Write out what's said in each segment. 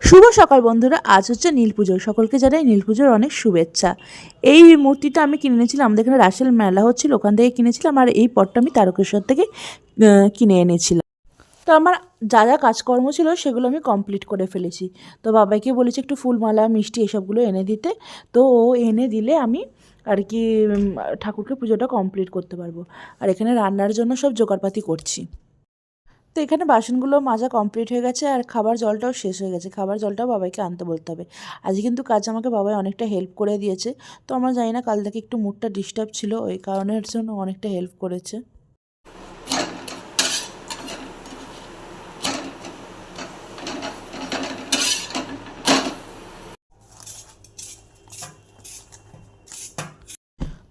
শুভ সকাল বন্ধুরা, আজ হচ্ছে নীল পুজো। সকলকে জানাই নীল পুজোর অনেক শুভেচ্ছা। এই মূর্তিটা আমি কিনে নিয়েছিলাম, আমাদের এখানে রাসেল মেলা হচ্ছিল, ওখান থেকে কিনেছিলাম। আর এই পটটা আমি তারকেশ্বর থেকে কিনে এনেছিলাম। তো আমার যা যা কাজকর্ম ছিল সেগুলো আমি কমপ্লিট করে ফেলেছি। তো বাবাইকে বলেছি একটু ফুলমালা মিষ্টি এসবগুলো এনে দিতে। তো ও এনে দিলে আমি আর কি ঠাকুরকে পুজোটা কমপ্লিট করতে পারবো। আর এখানে রান্নার জন্য সব জোগাড়পাতি করছি। তো এখানে বাসনগুলো মাজা কমপ্লিট হয়ে গেছে, আর খাবার জলটাও শেষ হয়ে গেছে। খাবার জলটাও বাবাইকে আনতে বলতে হবে। আজ কিন্তু কাজ আমাকে বাবাই অনেকটা হেল্প করে দিয়েছে। তো আমরা জানি না, কাল থেকে একটু মুডটা ডিস্টার্ব ছিল, ওই কারণের জন্য অনেকটা হেল্প করেছে।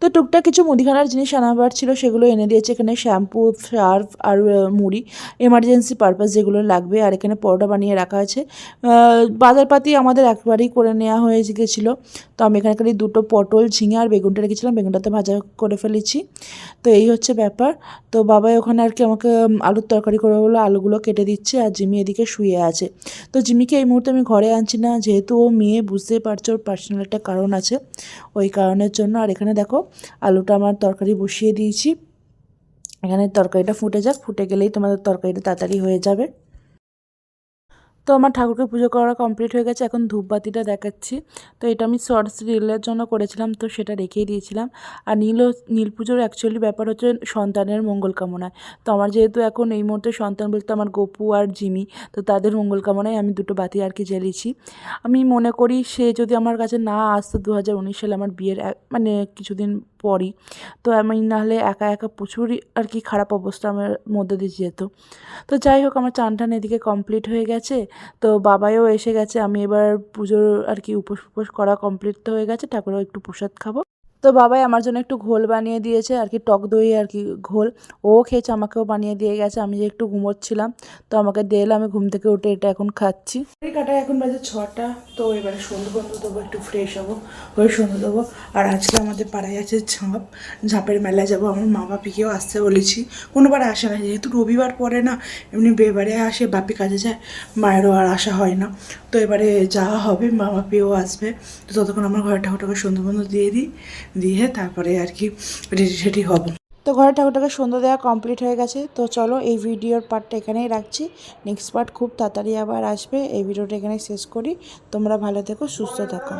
তো টুকটাক কিছু মুদিখানার জিনিস আনাবার ছিল, সেগুলো এনে দিয়েছে। এখানে শ্যাম্পু, সার্ফ আর মুড়ি, এমার্জেন্সি পারপাস যেগুলো লাগবে। আর এখানে পরোটা বানিয়ে রাখা আছে। বাজারপাতি আমাদের একবারেই করে নেওয়া হয়ে গেছিলো। তো আমি এখানে খালি দুটো পটল, ঝিঙে আর বেগুনটা রেখেছিলাম, বেগুনটাতে ভাজা করে ফেলেছি। তো এই হচ্ছে ব্যাপার। তো বাবাই ওখানে আর কি আমাকে আলুর তরকারি করে বলে আলুগুলো কেটে দিচ্ছে, আর জিমি এদিকে শুয়ে আছে। তো জিমিকে এই মুহূর্তে আমি ঘরে আনছি না, যেহেতু ও মেয়ে, বুঝতেই পারছো, ওর পার্সোনাল একটা কারণ আছে, ওই কারণের জন্য। আর এখানে দেখো আলুটা আমার তরকারি বসিয়ে দিয়েছি। এখানে তরকারিটা ফুটে যাক, ফুটে গেলেই তোমাদের তরকারিটা তাড়াতাড়ি হয়ে যাবে। তো আমার ঠাকুরকে পুজো করা কমপ্লিট হয়ে গেছে, এখন ধূপবাতিটা দেখাচ্ছি। তো এটা আমি শর্টস রিলের জন্য করেছিলাম, তো সেটা রেখেই দিয়েছিলাম। আর নীল পুজোর অ্যাকচুয়ালি ব্যাপার হচ্ছে সন্তানের মঙ্গল কামনায়। তো আমার যেহেতু এখন এই মুহূর্তে সন্তান বলতে আমার গপু আর জিমি, তো তাদের মঙ্গল কামনায় আমি দুটো বাতি আর কি জ্বেলেছি। আমি মনে করি সে যদি আমার কাছে না আসতো 2019 সালে আমার বিয়ের মানে কিছুদিন পরই, তো আমি নাহলে একা একা প্রচুরই আর কি খারাপ অবস্থা আমার মধ্যে দিয়ে যেত। তো যাই হোক, আমার চান টান এদিকে কমপ্লিট হয়ে গেছে। তো বাবাইও এসে গেছে, আমি এবার পুজোর আর কি উপোস করা কমপ্লিট তো হয়ে গেছে, ঠাকুরও একটু প্রসাদ খাবো। তো বাবাই আমার জন্য একটু ঘোল বানিয়ে দিয়েছে আর কি, টক দই আর কি ঘোল। ও খেয়েছে, আমাকেও বানিয়ে দিয়ে গেছে। আমি যে একটু ঘুমোচ্ছিলাম, তো আমাকে দিয়ে এলো, আমি ঘুম থেকে উঠে এটা এখন খাচ্ছি। কাটায় এখন বাজে 6টা। তো এবারে সন্ধ্যে বন্ধু দেবো, একটু ফ্রেশ হবো, হয়ে সন্ধ্যে দেবো। আর আজকে আমাদের পাড়ায় আছে ঝাঁপের মেলায় যাবো। আমার মা বাপিকেও আসতে বলেছি, কোনোবার আসে না, যেহেতু রবিবার পরে না, এমনি বেবারে আসে, বাপি কাজে যায়, মায়েরও আর আসা হয় না। তো এবারে যাওয়া হবে, মা বাপিও আসবে। তো ততক্ষণ আমার ঘরে ঠাকুরটাকে সন্ধ্যে বন্ধু দিয়ে তারপরে আর কি রেডি হব। তো ঘরে ঠাকুরটাকে সন্ধ্যা দেওয়া কমপ্লিট হয়ে গেছে। তো চলো, এই ভিডিওর পার্টটা এখানেই রাখছি। নেক্সট পার্ট খুব তাড়াতাড়ি আবার আসবে। এই ভিডিওটা এখানে শেষ করি। তোমরা ভালো থেকো, সুস্থ থাকো।